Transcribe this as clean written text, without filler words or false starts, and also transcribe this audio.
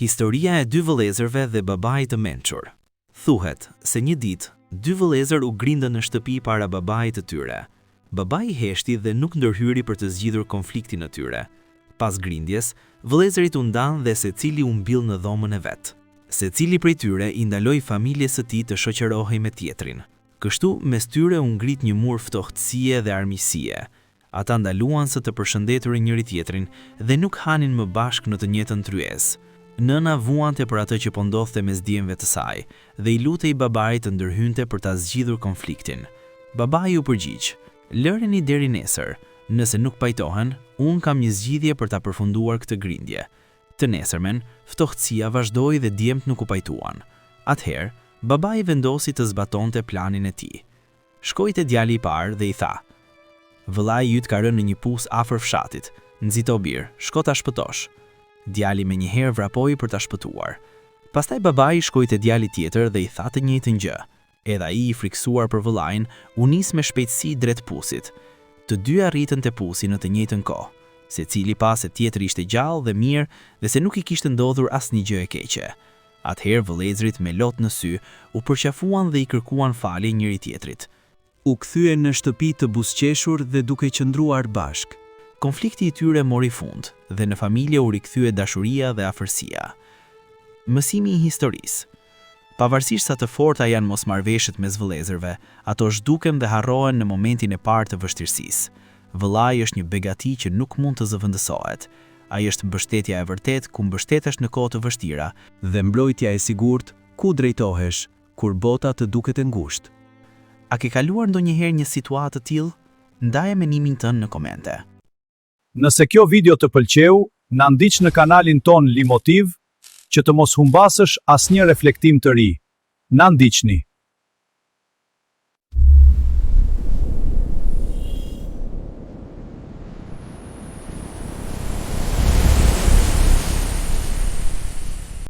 Historia e dy vëllezërve dhe babait të mençur. Thuhet se një ditë, dy vëllezër u grindën në shtëpi para babait të tyre. Babai heshti dhe nuk ndërhyri për të zgjidhur konfliktin e tyre. Pas grindjes, vëllezërit u ndanë dhe secili u mbill në dhomën e vet. Secili prej tyre i ndaloi familjes së tij të shoqërohej me tjetrin. Kështu mes tyre u ngrit një mur ftohtësie dhe armiqësie. Ata ndaluan së të përshëndeturin njëri tjetrin dhe nuk hanin më bashkë në të njëjtën tryezë. Nëna vuante për atë që po ndodhte mes djemve të saj dhe i lutej babait të ndërhynte për ta zgjidhur konfliktin. Babai u përgjigj: "Lëreni deri nesër. Nëse nuk pajtohen, unë kam një zgjidhje për ta përfunduar këtë grindje." Të nesërmen, ftohtësia vazhdoi dhe djemt nuk u pajtuan. Atëherë, babai vendosi të zbatonte planin e tij. Shkoi te djali i parë dhe i tha: "Vëllai yt ka rënë në një pus afër fshatit. Nxito bir, shko ta shpëtosh." Djali menjëherë vrapoi për ta shpëtuar. Pastaj babai shkoi te djali tjetër dhe i tha të njëjtën gjë. Edhe ai i friksuar për vëllain, u nis me shpejtësi drejt pusit. Të dy arritën te pusi në të njëjtën kohë. Secili pa se tjetri ishte gjallë dhe mirë dhe se nuk i kishte ndodhur asnjë gjë e keqe. Atëherë vëllezërit me lot në sy u përqafuan dhe i kërkuan falje njëri tjetrit. U kthyen në shtëpi të buzëqeshur dhe duke qëndruar bashk. Konflikti i tyre mori fund dhe në familje u rikthye dashuria dhe afërsia. Mësimi i historisë. Pavarësisht sa të forta janë mosmarrveshjet mes vëllezërve, ato zhduken dhe harrohen në momentin e parë të vështirësisë. Vëllai është një begati që nuk mund të zëvendësohet. Ai është mbështetja e vërtet ku mbështetesh në kohë të vështira dhe mbrojtja e sigurt ku drejtohesh kur bota të duket e ngushtë. A ke kaluar ndonjëherë një situatë të tillë? Ndaje mendimin tënd në komente. Nëse kjo video të pëlqeu, na ndiq në kanalin ton Limotiv, që të mos humbasësh asnjë reflektim të ri. Na ndiqni.